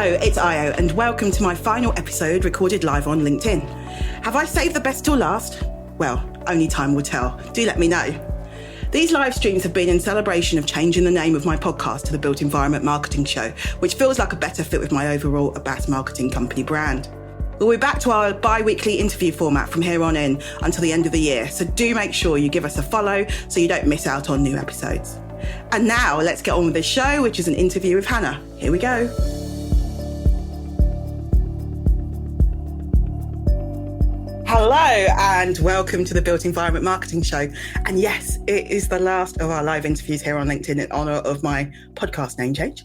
Hello, it's Io, and welcome to my final episode recorded live on LinkedIn. Have I saved the best till last? Well, only time will tell. Do let me know. These live streams have been in celebration of changing the name of my podcast to the Built Environment Marketing Show, which feels like a better fit with my overall Abbas Marketing Company brand. We'll be back to our bi-weekly interview format from here on in until the end of the year, so do make sure you give us a follow so you don't miss out on new episodes. And now let's get on with this show, which is an interview with Hannah. Here we go. Hello and welcome to the Built Environment Marketing Show. And yes, it is the last of our live interviews here on LinkedIn in honour of my podcast name change.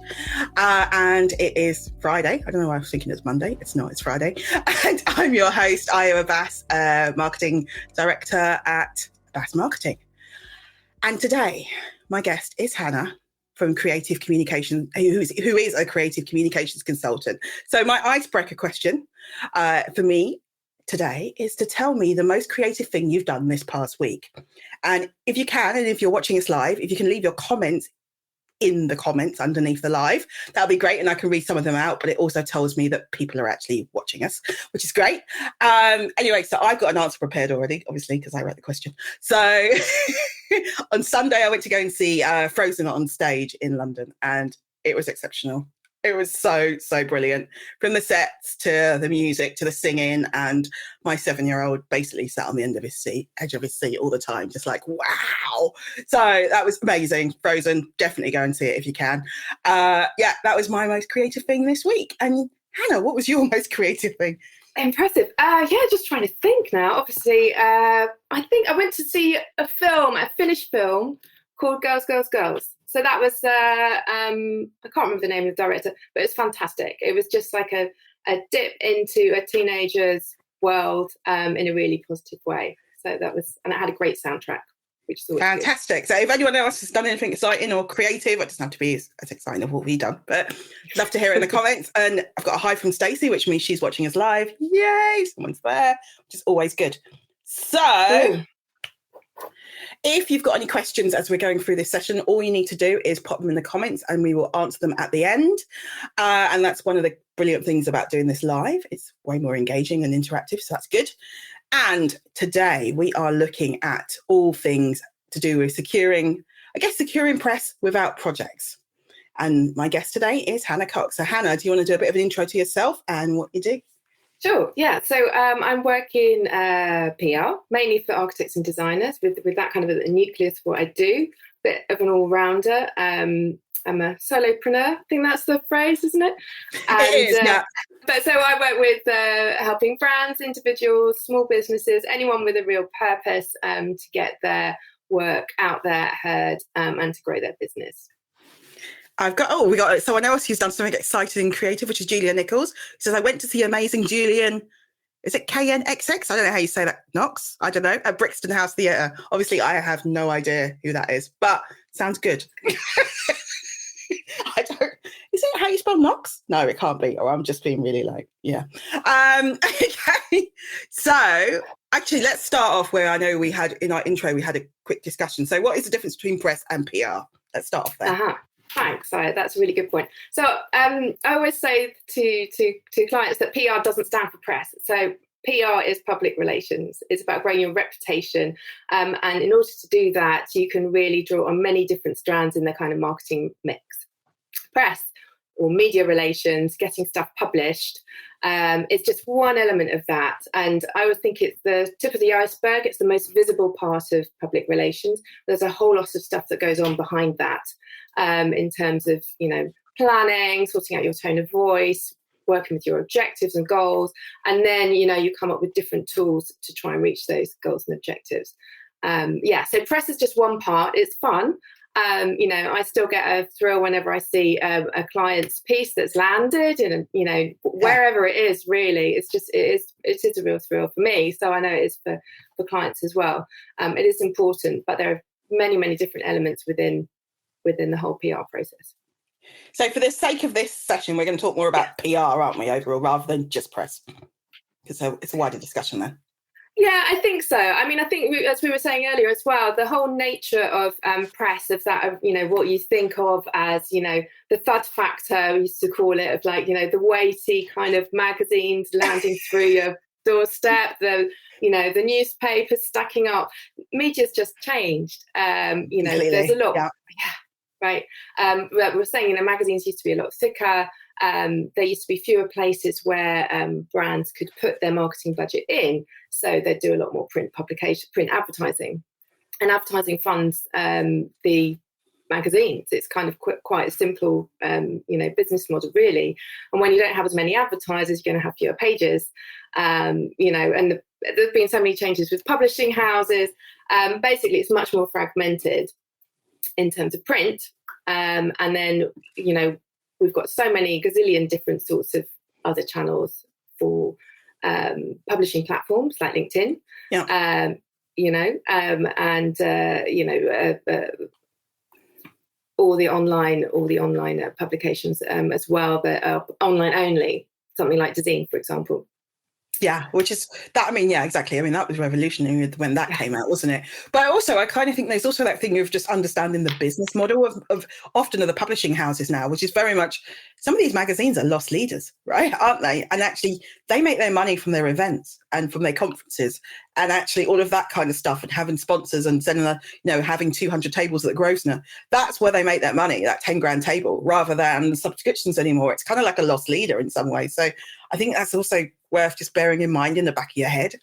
And it is Friday. I don't know why I was thinking it's Monday. It's not, it's Friday. And I'm your host, Io Abbas, Marketing Director at Abbas Marketing. And today, my guest is Hannah from Creative Communication, who is a creative communications consultant. So my icebreaker question for me today is to tell me the most creative thing you've done this past week. And if you can, and if you're watching us live, if you can leave your comments in the comments underneath the live, that'll be great. And I can read some of them out, but it also tells me that people are actually watching us, which is great. Anyway, so I've got an answer prepared already, obviously, because I wrote the question. So on Sunday, I went to go and see Frozen on stage in London, and it was exceptional. It was so brilliant, from the sets to the music to the singing, and my 7-year-old basically sat on the edge of his seat all the time, just like, wow. So that was amazing. Frozen, definitely go and see it if you can. That was my most creative thing this week. And Hannah, what was your most creative thing? Impressive. Just trying to think now. Obviously, I think I went to see a Finnish film called Girls, Girls, Girls. So that was, I can't remember the name of the director, but it was fantastic. It was just like a dip into a teenager's world in a really positive way. So that was, and it had a great soundtrack, which is always fantastic. Good. So if anyone else has done anything exciting or creative, it doesn't have to be as exciting as what we've done, but love to hear it in the comments. And I've got a hi from Stacey, which means she's watching us live. Yay, someone's there, which is always good. So if you've got any questions as we're going through this session, all you need to do is pop them in the comments and we will answer them at the end. And that's one of the brilliant things about doing this live. It's way more engaging and interactive, so that's good. And today we are looking at all things to do with securing press without projects. And my guest today is Hannah Cox. So Hannah, do you want to do a bit of an intro to yourself and what you do? Sure, yeah. So I'm working PR, mainly for architects and designers, with that kind of a nucleus of what I do, bit of an all-rounder. I'm a solopreneur, I think that's the phrase, isn't it? And, it is, yeah. But so I work with helping brands, individuals, small businesses, anyone with a real purpose to get their work out there, heard, and to grow their business. We got someone else who's done something exciting and creative, which is Julia Nichols. Who says, I went to see amazing Julian, is it KNXX? I don't know how you say that, Knox. I don't know, at Brixton House Theatre. Obviously, I have no idea who that is, but sounds good. Is it how you spell Knox? No, it can't be, or I'm just being really okay. So actually, let's start off where I know we had, in our intro, we had a quick discussion. So what is the difference between press and PR? Let's start off there. Uh-huh. Thanks. That's a really good point. So I always say to clients that PR doesn't stand for press. So PR is public relations. It's about growing your reputation. And in order to do that, you can really draw on many different strands in the kind of marketing mix. Press or media relations, getting stuff published, it's just one element of that. And I would think it's the tip of the iceberg. It's the most visible part of public relations. There's a whole lot of stuff that goes on behind that in terms of, planning, sorting out your tone of voice, working with your objectives and goals. And then, you come up with different tools to try and reach those goals and objectives. So press is just one part. It's fun. I still get a thrill whenever I see a client's piece that's landed and, wherever it is, really, it is a real thrill for me. So I know it is for clients as well. It is important, but there are many, many different elements within the whole PR process. So for the sake of this session, we're going to talk more about PR, aren't we, overall, rather than just press? Because it's a wider discussion there. Yeah, I think so. I mean, I think as we were saying earlier as well, the whole nature of press, of that, of, what you think of as, the thud factor, we used to call it, of like, the weighty kind of magazines landing through your doorstep, the newspapers stacking up. Media's just changed. There's a Completely. lot. Yeah. Yeah, right. We're saying, magazines used to be a lot thicker. There used to be fewer places where brands could put their marketing budget in, so they'd do a lot more print advertising, and advertising funds the magazines. It's kind of quite a simple, business model, really. And when you don't have as many advertisers, you're going to have fewer pages, and there's been so many changes with publishing houses. Basically, it's much more fragmented in terms of print, and then we've got so many gazillion different sorts of other channels for publishing platforms like LinkedIn, all the online publications as well that are online only, something like Dazine, for example. Yeah, which is that. I mean, yeah, exactly. I mean, that was revolutionary when that came out, wasn't it? But I kind of think there's also that thing of just understanding the business model of often of the publishing houses now, which is very much, some of these magazines are lost leaders, right? Aren't they? And actually, they make their money from their events and from their conferences, and actually all of that kind of stuff, and having sponsors and sending having 200 tables at the Grosvenor. That's where they make that money, that 10 grand table, rather than the subscriptions anymore. It's kind of like a lost leader in some way. So I think that's also worth just bearing in mind in the back of your head.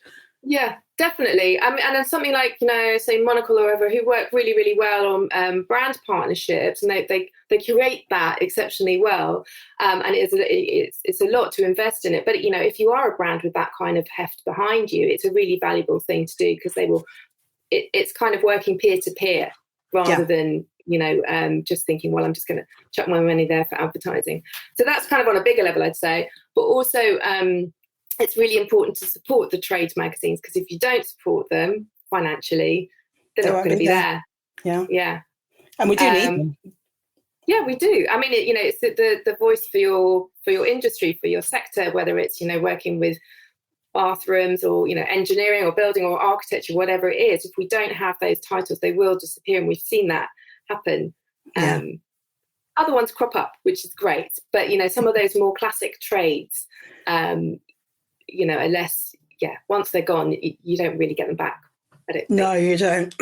Yeah, definitely. I mean, and then something like, say Monocle or whoever, who work really, really well on brand partnerships, and they curate that exceptionally well. And it's a lot to invest in it. But, if you are a brand with that kind of heft behind you, it's a really valuable thing to do, because it's kind of working peer to peer rather than, just thinking, well, I'm just going to chuck my money there for advertising. So that's kind of on a bigger level, I'd say. But also, it's really important to support the trade magazines, because if you don't support them financially, they're not going to be there. Yeah. And we do need them. Yeah, we do. I mean, it's the voice for your industry, for your sector, whether it's, working with bathrooms or, engineering or building or architecture, whatever it is. If we don't have those titles, they will disappear. And we've seen that happen. Other ones crop up, which is great. But, some of those more classic trades, unless, once they're gone, you don't really get them back. No, you don't.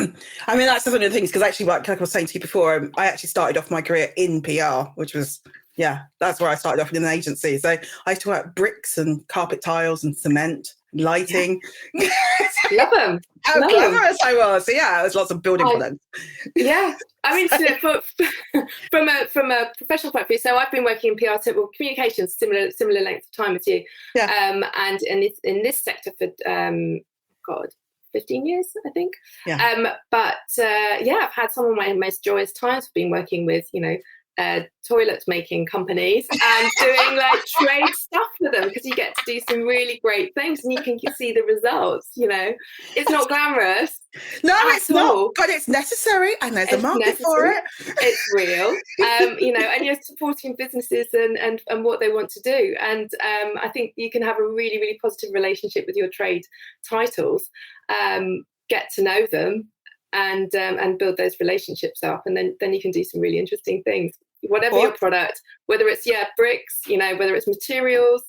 I mean, that's one of the things, because actually, like I was saying to you before, I actually started off my career in PR, which was, that's where I started off in an agency. So I used to work bricks and carpet tiles and cement, lighting. Yeah. Love them. How glamorous I was. So it was lots of building products. Yeah. I mean, from a professional point of view, so I've been working in PR, communications, similar length of time as you. Yeah. And in this sector for 15 years, I think. Yeah. I've had some of my most joyous times been working with, toilet making companies and doing like trade stuff for them, because you get to do some really great things and you can see the results. It's not glamorous. No, it's not, but it's necessary, and there's a market for it. It's real. And you're supporting businesses and what they want to do. And I think you can have a really, really positive relationship with your trade titles, get to know them, and build those relationships up, and then you can do some really interesting things, whatever your product, whether it's bricks, whether it's materials,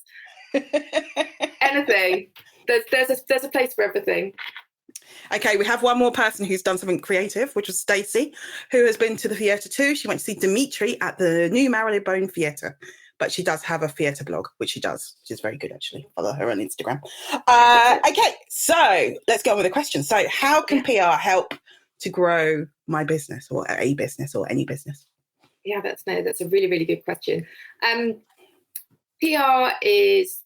anything. There's a place for everything. Okay, we have one more person who's done something creative, which was Stacey, who has been to the theatre too. She went to see Dimitri at the new Marylebone Theatre, but she does have a theatre blog, which she does, which is very good, actually. Follow her on Instagram. Okay, so let's go on with the question. So how can PR help to grow my business, or a business, or any business? Yeah, that's a really, really good question. PR is,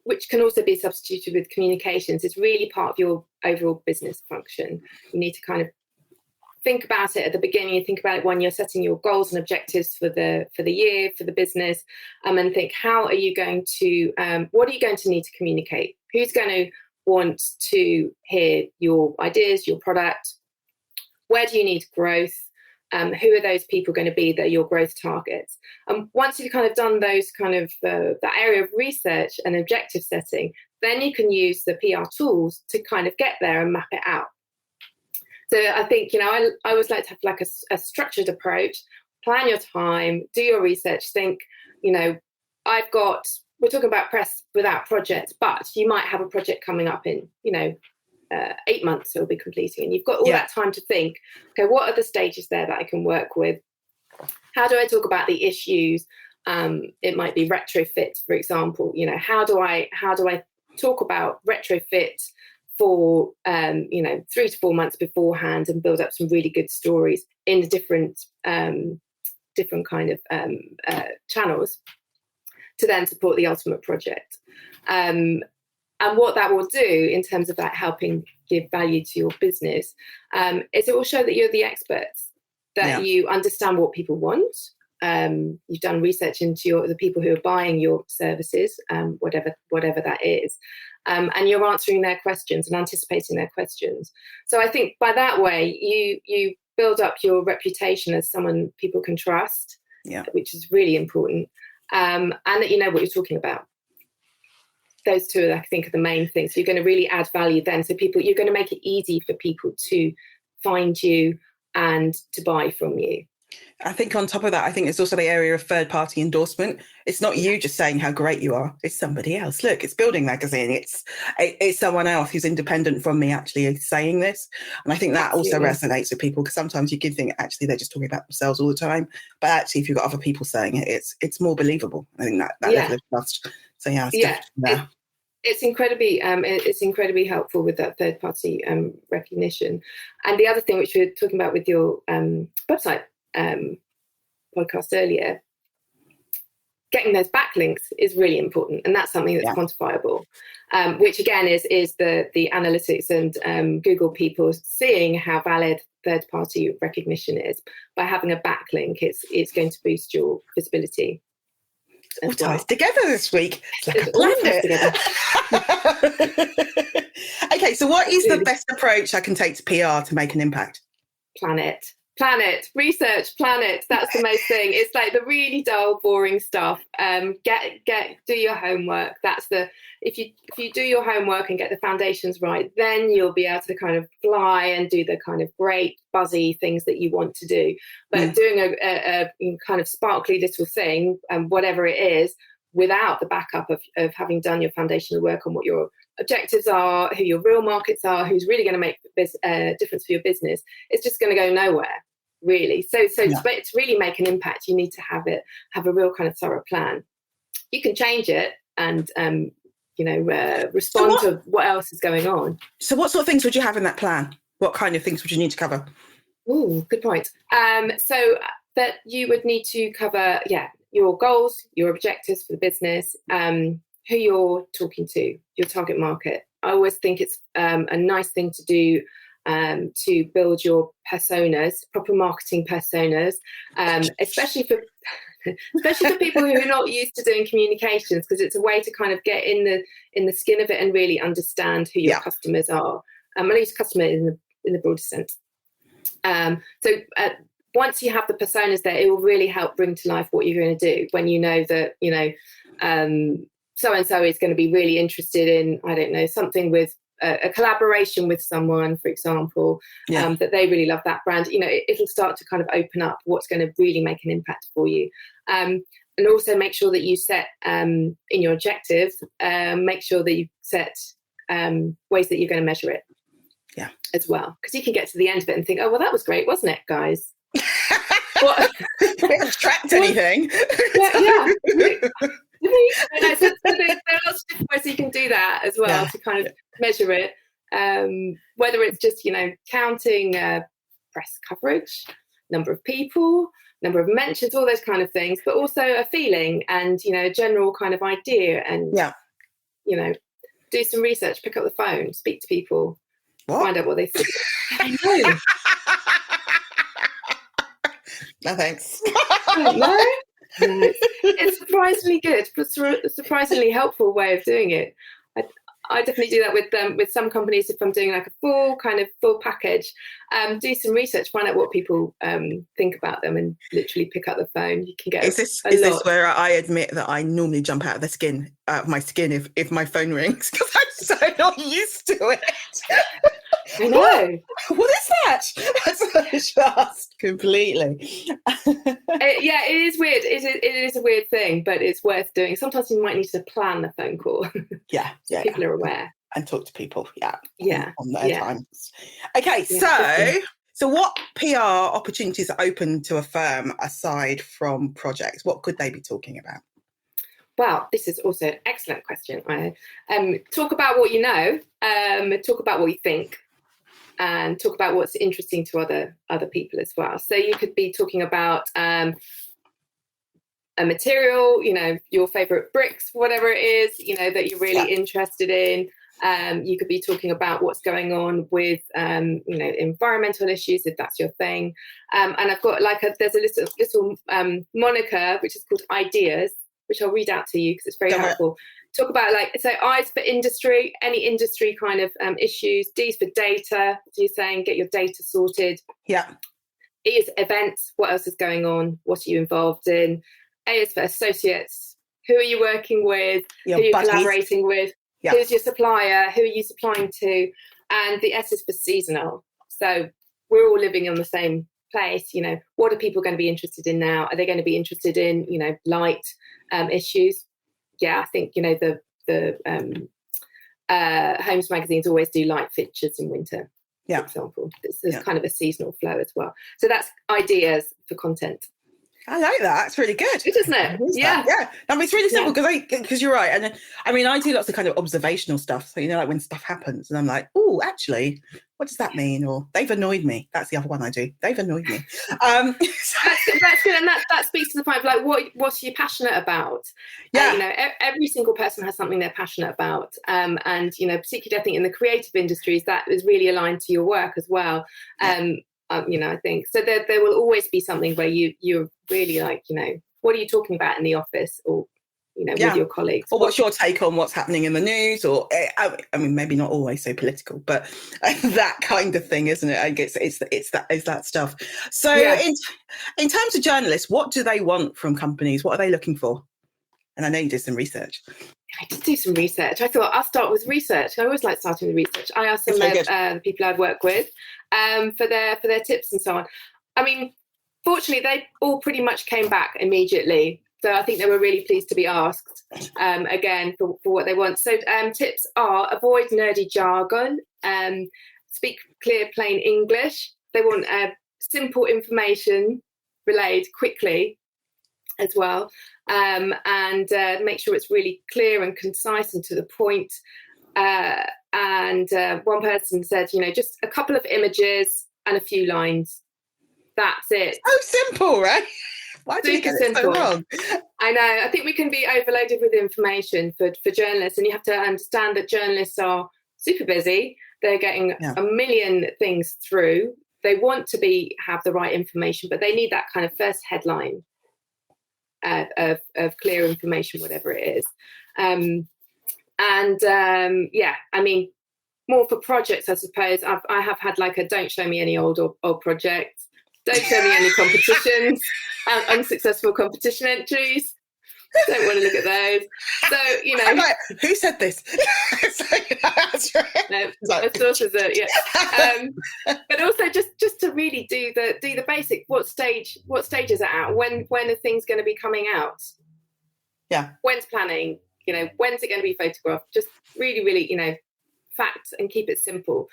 which can also be substituted with communications, is really part of your overall business function. You need to kind of think about it at the beginning. You think about it when you're setting your goals and objectives for the year, for the business, and think, how are you going to, what are you going to need to communicate? Who's going to want to hear your ideas, your product? Where do you need growth? Who are those people going to be that are your growth targets? And once you've kind of done those kind of that area of research and objective setting, then you can use the PR tools to kind of get there and map it out. So I think, I always like to have like a structured approach, plan your time, do your research, think, we're talking about press without projects, but you might have a project coming up in, 8 months it'll be completing, and you've got all that time to think, okay, what are the stages there that I can work with? How do I talk about the issues? It might be retrofit, for example. How do I talk about retrofit for 3 to 4 months beforehand and build up some really good stories in the different kind of channels to then support the ultimate project. And what that will do in terms of that helping give value to your business is it will show that you're the experts, that you understand what people want. You've done research into the people who are buying your services, whatever that is, and you're answering their questions and anticipating their questions. So I think by that way, you build up your reputation as someone people can trust, which is really important, and that you know what you're talking about. Those two, I think, are the main things. So you're going to really add value then. So you're going to make it easy for people to find you and to buy from you. I think on top of that, I think it's also the area of third-party endorsement. It's not you just saying how great you are. It's somebody else. Look, it's Building Magazine. It's someone else who's independent from me actually saying this. And I think that also resonates with people, because sometimes you can think actually they're just talking about themselves all the time. But actually, if you've got other people saying it, it's more believable. I think that level of trust. So it's incredibly helpful with that third-party recognition. And the other thing which we were talking about with your website podcast earlier, getting those backlinks is really important, and that's something that's quantifiable, which again is the analytics and Google people seeing how valid third-party recognition is. By having a backlink, it's going to boost your visibility. All ties together this week. It's like a blend. Okay, so what is the best approach I can take to PR to make an impact? Plan it, research, plan it. That's the most thing. It's like the really dull, boring stuff. Do your homework. If you do your homework and get the foundations right, then you'll be able to kind of fly and do the kind of great buzzy things that you want to do. But doing a kind of sparkly little thing, whatever it is, without the backup of having done your foundational work on what your objectives are, who your real markets are, who's really going to make a difference for your business, it's just going to go nowhere, really. So to really make an impact, you need to have a real kind of thorough plan. You can change it and respond to what else is going on. So what sort of things would you have in that plan? What kind of things would you need to cover? Oh, good point. So that you would need to cover, your goals, your objectives for the business, who you're talking to, your target market. I always think it's a nice thing to do to build your personas, proper marketing personas, especially for people who are not used to doing communications, because it's a way to kind of get in the skin of it and really understand who your customers are. I use customer in the broader sense. Once you have the personas there, it will really help bring to life what you're going to do when you know that, so-and-so is going to be really interested in, I don't know, something with a collaboration with someone, for example, that they really love that brand. It'll start to kind of open up what's going to really make an impact for you. And also make sure that you set in your objectives, make sure that you set ways that you're going to measure it as well. Because you can get to the end of it and think, oh, well, that was great, wasn't it, guys? What? We haven't tracked anything. So there are lots of different ways you can do that as well to kind of measure it. Whether it's just, counting press coverage, number of people, number of mentions, all those kind of things, but also a feeling and, a general kind of idea and, do some research, pick up the phone, speak to people, find out what they think. I know. No, thanks. No? It's surprisingly good, but surprisingly helpful way of doing it. I definitely do that with some companies. If I'm doing like a full package, do some research, find out what people think about them, and literally pick up the phone. You can get Is this where I admit that I normally jump out of my skin if my phone rings, because I'm so not used to it. I know. What is that? That's just completely. It is weird. It is a weird thing, but it's worth doing. Sometimes you might need to plan the phone call. Yeah, so people are aware. And talk to people. Yeah, on their times. Okay, definitely. so what PR opportunities are open to a firm aside from projects? What could they be talking about? Well, this is also an excellent question. Talk about what you know, talk about what you think, and talk about what's interesting to other people as well. So you could be talking about a material, your favorite bricks, whatever it is, that you're really interested in. You could be talking about what's going on with, environmental issues, if that's your thing. And I've got there's a little moniker, which is called ideas, which I'll read out to you because it's very helpful. Talk about so I's for industry, any industry kind of issues. D's for data. So you're saying get your data sorted. Yeah. E is events. What else is going on? What are you involved in? A is for associates. Who are you working with? Who are you collaborating with? Yeah. Who's your supplier? Who are you supplying to? And the S is for seasonal. So we're all living in the same place. What are people going to be interested in now? Are they going to be interested in, light issues? Yeah, I think, the Homes magazines always do light fixtures in winter, for example. There's kind of a seasonal flow as well. So that's ideas for content. I like that. It's really good. It isn't it? Yeah. I mean, it's really simple because you're right. And I mean, I do lots of kind of observational stuff. So, like when stuff happens and I'm like, oh, actually, what does that mean? Or they've annoyed me. That's the other one I do. They've annoyed me. That's good. And that speaks to the point of what are you passionate about? Yeah. Every single person has something they're passionate about. And, particularly I think in the creative industries, that is really aligned to your work as well. I think so. There will always be something where you're really what are you talking about in the office, or with your colleagues, or what's your take on what's happening in the news, or I mean, maybe not always so political, but that kind of thing, isn't it? I guess it's that stuff. So in terms of journalists, what do they want from companies? What are they looking for? And I know you did some research. I did do some research. I thought I'll start with research. I always like starting with research. I asked some of the people I'd work with for their tips and so on. I mean, fortunately, they all pretty much came back immediately. So I think they were really pleased to be asked again for what they want. So tips are avoid nerdy jargon, speak clear, plain English. They want simple information relayed quickly as well. And make sure it's really clear and concise and to the point. And one person said, just a couple of images and a few lines. That's it. So simple, right? Why do you get it so wrong? I know. I think we can be overloaded with information for journalists, and you have to understand that journalists are super busy. They're getting a million things through. They want to have the right information, but they need that kind of first headline of clear information, whatever it is. I mean, more for projects, I suppose. I have had don't show me any old projects. Don't show me any competitions, unsuccessful competition entries. Don't want to look at those. So, I'm like, who said this? That's right. No, my sources are, but also just to really do the basic. What stage is it at? When are things going to be coming out? Yeah. When's planning? When's it going to be photographed? Just really, really, facts, and keep it simple.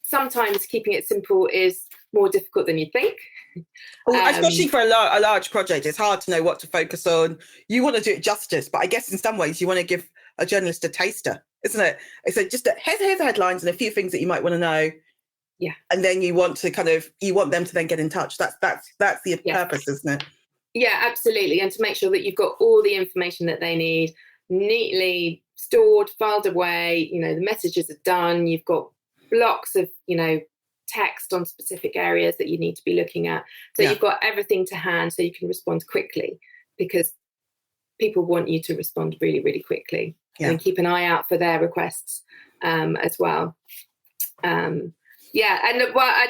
Sometimes keeping it simple is more difficult than you think. Especially for a large project, it's hard to know what to focus on. You want to do it justice, but I guess in some ways you want to give a journalist a taster, isn't it? So just here's the headlines and a few things that you might want to know. Yeah. And then you want them to then get in touch. That's the purpose, isn't it? Yeah, absolutely. And to make sure that you've got all the information that they need neatly stored, filed away, the messages are done. You've got blocks of, text on specific areas that you need to be looking at. So you've got everything to hand so you can respond quickly, because people want you to respond really, really quickly. and keep an eye out for their requests as well. And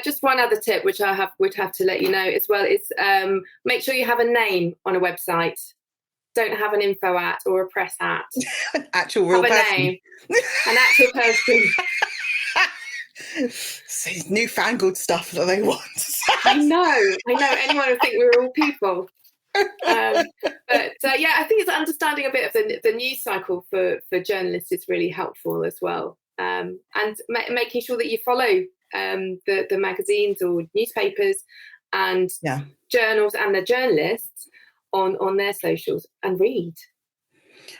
just one other tip, which would have to let you know as well, is make sure you have a name on a website. Don't have an info at or a press at. Actual real person. Have a name, an actual person. It's newfangled stuff that they want. I know. Anyone would think we were all people. I think it's understanding a bit of the news cycle for journalists is really helpful as well, and making sure that you follow the magazines or newspapers and journals and the journalists on their socials and read.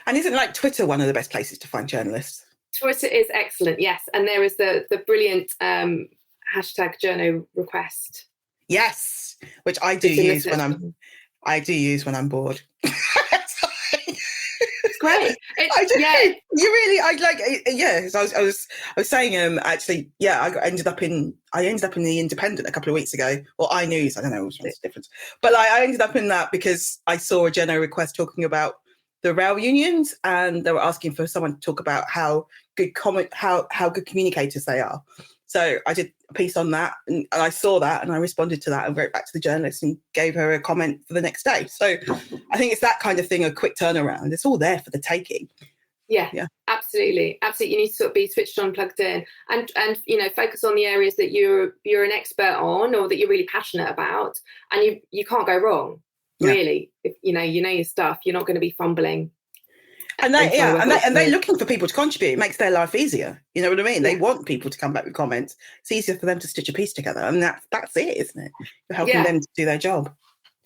And isn't like Twitter one of the best places to find journalists? Twitter is excellent, yes, and there is the brilliant hashtag journo request. Yes, which I do use when I'm bored. It's great. I was saying actually, I ended up in the Independent a couple of weeks ago, or iNews. I don't know which one's the difference, but I ended up in that because I saw a journo request talking about the rail unions, and they were asking for someone to talk about how good communicators they are. So I did a piece on that, and I saw that, and I responded to that and wrote back to the journalist and gave her a comment for the next day. So I think it's that kind of thing, a quick turnaround. It's all there for the taking. Yeah, absolutely. You need to sort of be switched on, plugged in, and focus on the areas that you're an expert on or that you're really passionate about, and you can't go wrong. Really, if you know your stuff, you're not going to be fumbling. And they're looking for people to contribute. It makes their life easier. You know what I mean? They want people to come back with comments. It's easier for them to stitch a piece together, and that's it, isn't it? You're helping them to do their job.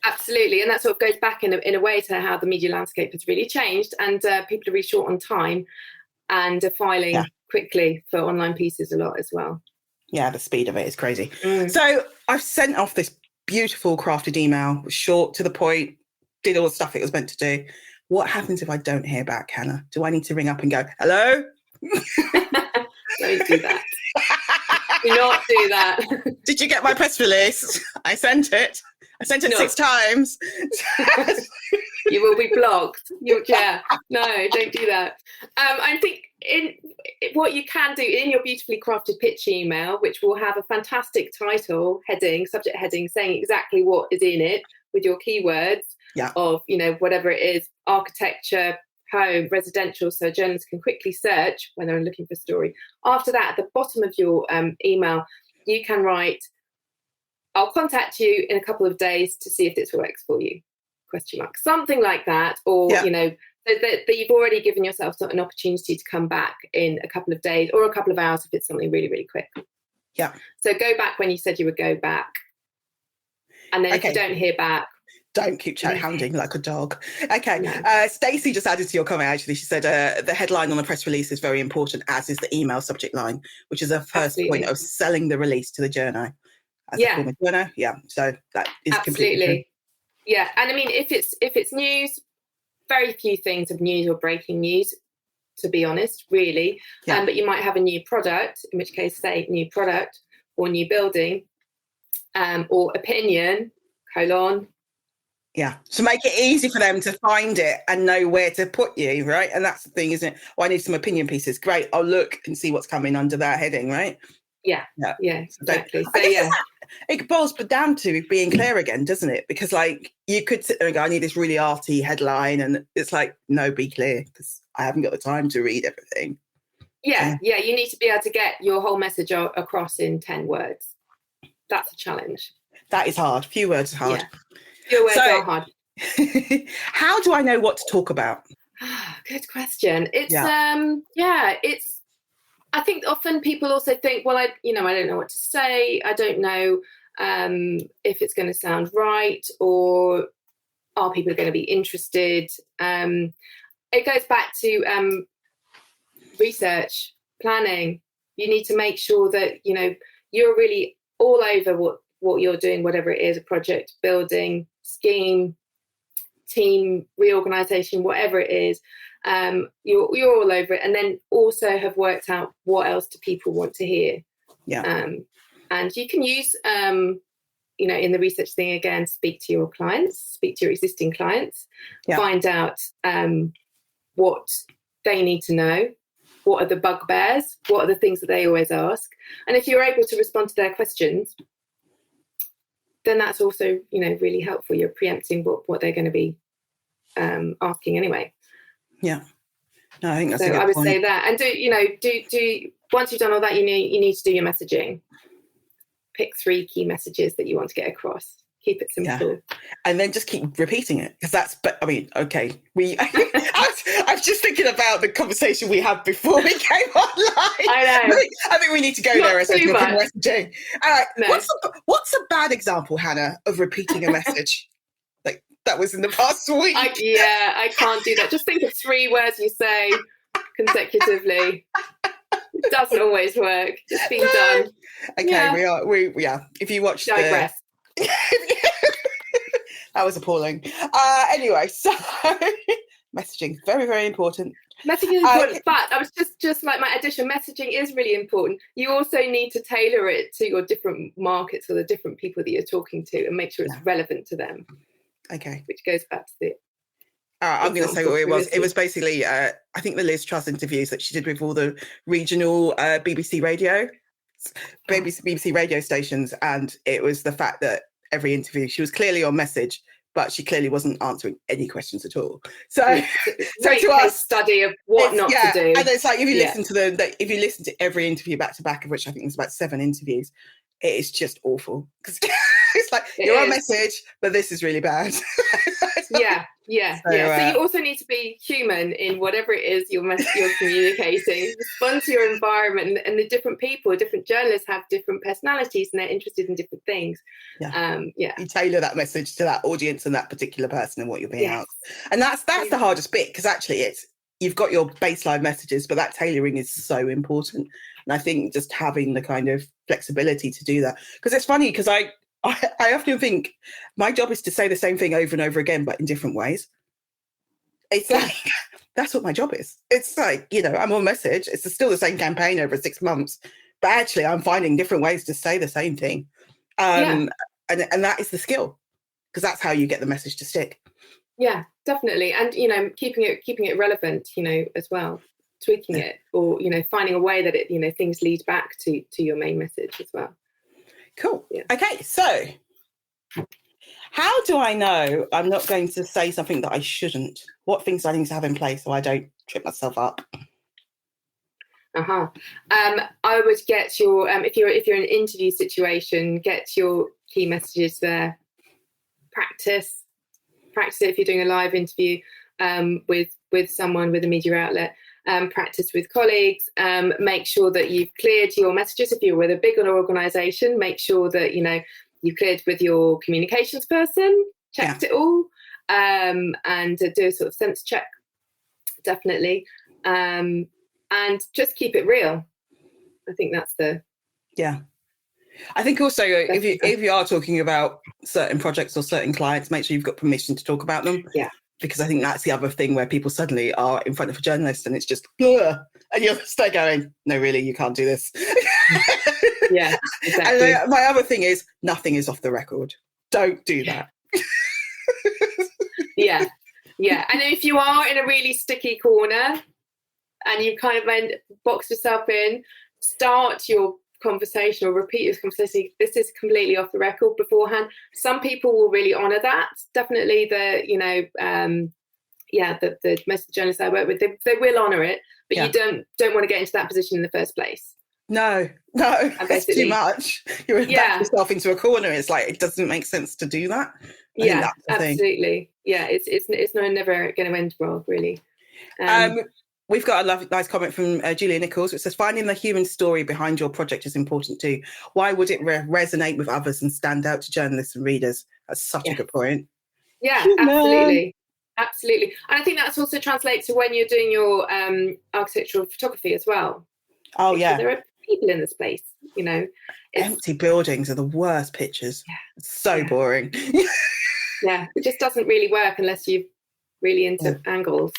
Absolutely, and that sort of goes back in a way to how the media landscape has really changed, and people are really short on time and are filing quickly for online pieces a lot as well. Yeah, the speed of it is crazy. So I've sent off this beautiful crafted email, short, to the point, did all the stuff it was meant to do. What happens if I don't hear back, Hannah? Do I need to ring up and go, hello? Don't do that. Do not do that. Did you get my press release? I sent it 6 times. You will be blocked. No, don't do that. I think what you can do in your beautifully crafted pitch email, which will have a fantastic title, subject heading, saying exactly what is in it with your keywords of, whatever it is, architecture, home, residential, so journalists can quickly search when they're looking for a story. After that, at the bottom of your email, you can write, I'll contact you in a couple of days to see if this works for you, ? Something like that, or, that you've already given yourself an opportunity to come back in a couple of days or a couple of hours if it's something really, really quick. Yeah. So go back when you said you would go back. And then if you don't hear back, don't keep hounding like a dog. Okay. No. Stacey just added to your comment, actually. She said the headline on the press release is very important, as is the email subject line, which is a first point of selling the release to the journo. So that is completely true. Yeah. And I mean, if it's news, very few things of news or breaking news, to be honest, really. But you might have a new product, in which case say new product or new building, or opinion, : So make it easy for them to find it and know where to put you, right? And that's the thing, isn't it? I need some opinion pieces. Great, I'll look and see what's coming under that heading, right? Yeah, exactly. So it boils down to being clear again, doesn't it? Because you could sit there and go, I need this really arty headline, and it's like, no, be clear, because I haven't got the time to read everything. Yeah, you need to be able to get your whole message across in 10 words. That's a challenge. That is hard. Few words are hard. Yeah. Few words are hard. How do I know what to talk about? Good question. It's I think often people also think, well, I don't know what to say. I don't know if it's going to sound right, or are people going to be interested? It goes back to research, planning. You need to make sure that, you're really all over what you're doing, whatever it is, a project, building, scheme, team, reorganisation, whatever it is. You're all over it, and then also have worked out what else do people want to hear. And you can use in the research thing again, speak to your clients, speak to your existing clients, find out what they need to know? What are the bugbears? What are the things that they always ask? And if you're able to respond to their questions, then that's also, really helpful. You're preempting what they're going to be asking anyway. Yeah. No, I think that's so a good I would point. say that. And do once you've done all that, you need to do your messaging. Pick 3 key messages that you want to get across. Keep it simple. Yeah. And then just keep repeating it, because okay. I was just thinking about the conversation we had before we came online. I know. I think we need to go there as messaging. No. What's a bad example, Hannah, of repeating a message? Like that was in the past week. I can't do that. Just think of 3 words you say consecutively. It doesn't always work. It's been done. Okay, yeah. If you watch digress. That was appalling. Anyway, so messaging, very, very important. Messaging is important, but I was just like my addition, messaging is really important. You also need to tailor it to your different markets or the different people that you're talking to and make sure it's relevant to them. Okay. Which goes back to the... I'm going to say what it was. It was basically, I think the Liz Truss interviews that she did with all the regional BBC radio stations. And it was the fact that every interview, she was clearly on message, but she clearly wasn't answering any questions at all. So to us, study of what not to do. And it's like, if you listen to every interview back to back, of which I think there's about 7 interviews, it is just awful. Because it's like, you're on message, but this is really bad. So you also need to be human in whatever it is you're communicating. Respond to your environment, and the different people, different journalists have different personalities and they're interested in different things. You tailor that message to that audience and that particular person and what you're being asked. And that's the hardest bit, because actually you've got your baseline messages, but that tailoring is so important. And I think just having the kind of flexibility to do that, because it's funny, because I often think my job is to say the same thing over and over again, but in different ways. It's like, that's what my job is. It's like, I'm on message. It's still the same campaign over 6 months, but actually I'm finding different ways to say the same thing. And that is the skill, because that's how you get the message to stick. Yeah, definitely. And, keeping it relevant, as well, tweaking it, or, finding a way that it, things lead back to your main message as well. Cool. Yeah. Okay, so how do I know I'm not going to say something that I shouldn't? What things do I need to have in place so I don't trip myself up? I would get your if you're in an interview situation, get your key messages there. Practice it if you're doing a live interview with someone, with a media outlet. Practice with colleagues. Make sure that you've cleared your messages. If you're with a bigger organisation, make sure that you cleared with your communications person, checked it all, and do a sort of sense check, definitely. And just keep it real. I think that's I think also if you are talking about certain projects or certain clients, make sure you've got permission to talk about them. Yeah. Because I think that's the other thing where people suddenly are in front of a journalist and it's just, and you're just there going, no, really, you can't do this. Yeah, exactly. And my other thing is, nothing is off the record. Don't do that. Yeah. And if you are in a really sticky corner and you kind of boxed yourself in, start your conversation or repeat your conversation. This is completely off the record beforehand. Some people will really honour that. Definitely the most of the journalists I work with, they will honour it, but you don't want to get into that position in the first place. No, it's too much. You're back yourself into a corner. It's like, it doesn't make sense to do that. Yeah, absolutely. Yeah, it's never going to end well, really. We've got a nice comment from Julia Nichols, which says, finding the human story behind your project is important too. Why would it resonate with others and stand out to journalists and readers? That's such a good point. Yeah, absolutely. And I think that's also translates to when you're doing your architectural photography as well. Oh, yeah. There are people in the space, Empty buildings are the worst pictures. Yeah. It's so boring. Yeah, it just doesn't really work unless you're really into angles.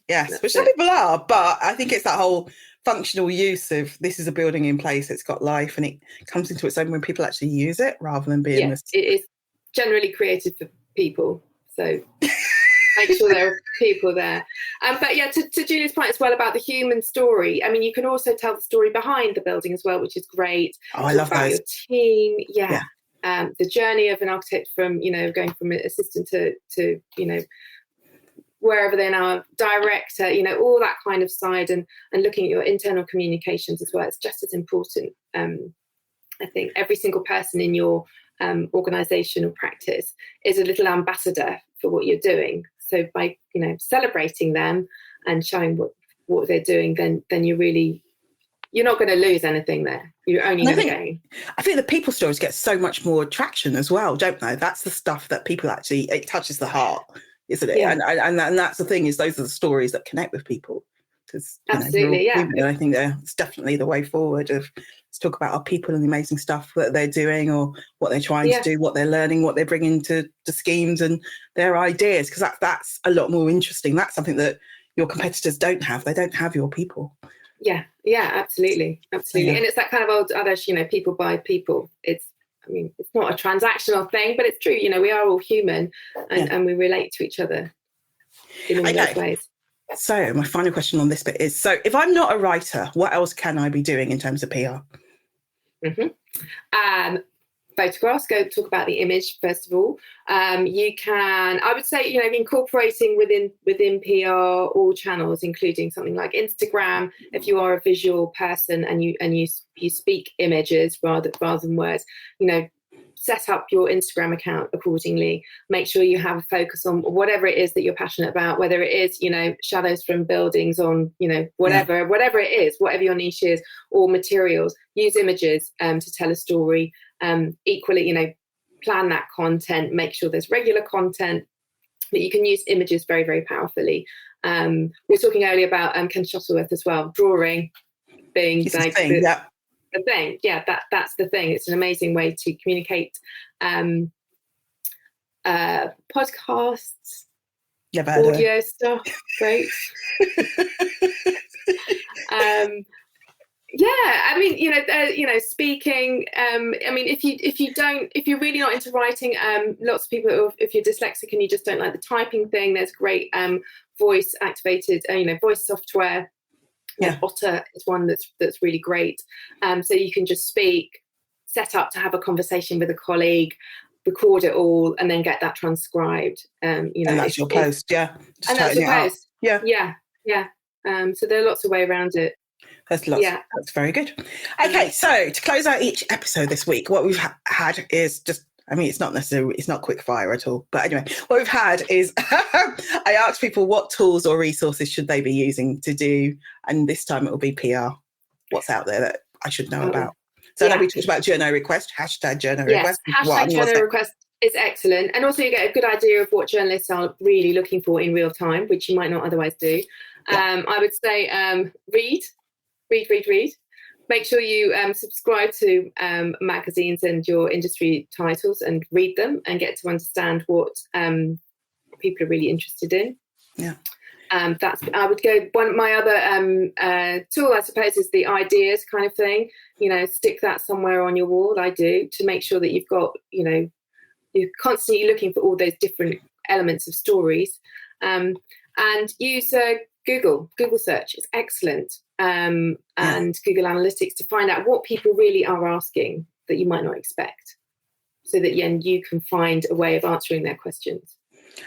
Yes, which some people are, but I think it's that whole functional use of, this is a building in place, it's got life, and it comes into its own when people actually use it rather than being this. It is generally created for people, so make sure there are people there. But yeah, to Julie's point as well about the human story. I mean, you can also tell the story behind the building as well, which is great. Oh, I love about those. Your team, yeah. The journey of an architect from, going from an assistant to wherever they're now, director, all that kind of side, and looking at your internal communications as well. It's just as important. I think every single person in your organization or practice is a little ambassador for what you're doing. So by celebrating them and showing what they're doing, then you're not going to lose anything there. You're only going to gain. I think the people stories get so much more traction as well, don't they? That's the stuff that people actually, it touches the heart, isn't it? Yeah. And that's the thing, is those are the stories that connect with people. Because absolutely, I think it's definitely the way forward. Let's talk about our people and the amazing stuff that they're doing, or what they're trying to do, what they're learning, what they're bringing to schemes and their ideas. Because that's a lot more interesting. That's something that your competitors don't have. They don't have your people. Yeah, absolutely. And it's that kind of old adage, people buy people. It's not a transactional thing, but it's true. We are all human, and we relate to each other in all those ways. So my final question on this bit is, so if I'm not a writer, what else can I be doing in terms of PR? Photographs, go talk about the image first of all. You can, I would say, incorporating within PR all channels, including something like Instagram. If you are a visual person and you speak images rather than words, set up your Instagram account accordingly. Make sure you have a focus on whatever it is that you're passionate about, whether it is, shadows from buildings on, whatever it is, whatever your niche is, or materials. Use images to tell a story. Equally, plan that content, make sure there's regular content, but you can use images very, very powerfully. We were talking earlier about Ken Shuttleworth as well, drawing being it's like the thing. That's the thing. It's an amazing way to communicate. Podcasts, audio stuff, great. Speaking. If you're really not into writing, lots of people, if you're dyslexic and you just don't like the typing thing, there's great voice activated, voice software. Otter is one that's really great. So you can just speak, set up to have a conversation with a colleague, record it all, and then get that transcribed. And that's your post, post. So there are lots of ways around it. That's lots. Yeah. That's very good. Okay, so to close out each episode this week, what we've had is just, it's not quick fire at all. But anyway, what we've had is I asked people what tools or resources should they be using to do, and this time it will be PR. What's out there that I should know about? So I know we talked about journo request, hashtag journo request. Hashtag journo request is excellent. And also you get a good idea of what journalists are really looking for in real time, which you might not otherwise do. I would say read. Make sure you subscribe to magazines and your industry titles and read them and get to understand what people are really interested in. I would go, my other tool, I suppose, is the ideas kind of thing. Stick that somewhere on your wall. I do, to make sure that you've got, you're constantly looking for all those different elements of stories. And use Google search is excellent. And Google Analytics to find out what people really are asking that you might not expect, so that you can find a way of answering their questions.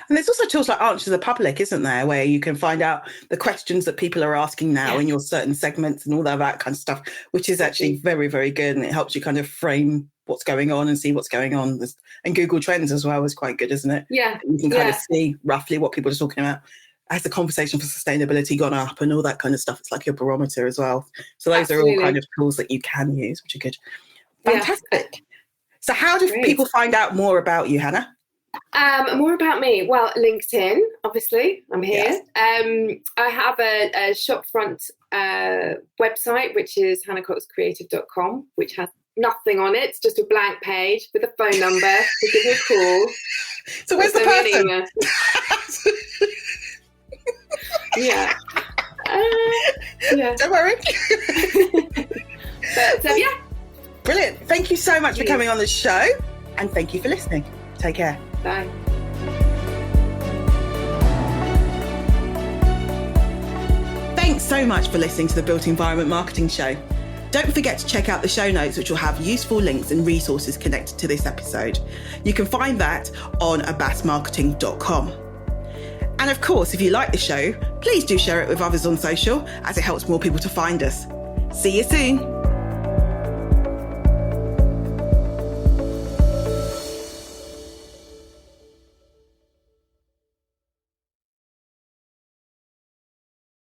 And there's also tools like Answer the Public, isn't there, where you can find out the questions that people are asking now in your certain segments and all that kind of stuff, which is actually very, very good. And it helps you kind of frame what's going on and see what's going on. And Google Trends as well is quite good, isn't it? Yeah. You can kind of see roughly what people are talking about. Has the conversation for sustainability gone up and all that kind of stuff? It's like your barometer as well. So those are all kind of tools that you can use, which are good. Fantastic. Yeah. So how do people find out more about you, Hannah? More about me? Well, LinkedIn, obviously. I'm here. Yes. I have a shopfront website, which is hannahcoxcreative.com, which has nothing on it. It's just a blank page with a phone number. So give me a call. So where's the person? Yeah. Don't worry. But brilliant. Thank you so much for coming on the show, and thank you for listening. Take care. Bye. Thanks so much for listening to the Built Environment Marketing Show. Don't forget to check out the show notes, which will have useful links and resources connected to this episode. You can find that on abbasmarketing.com. And of course, if you like the show, please do share it with others on social, as it helps more people to find us. See you soon.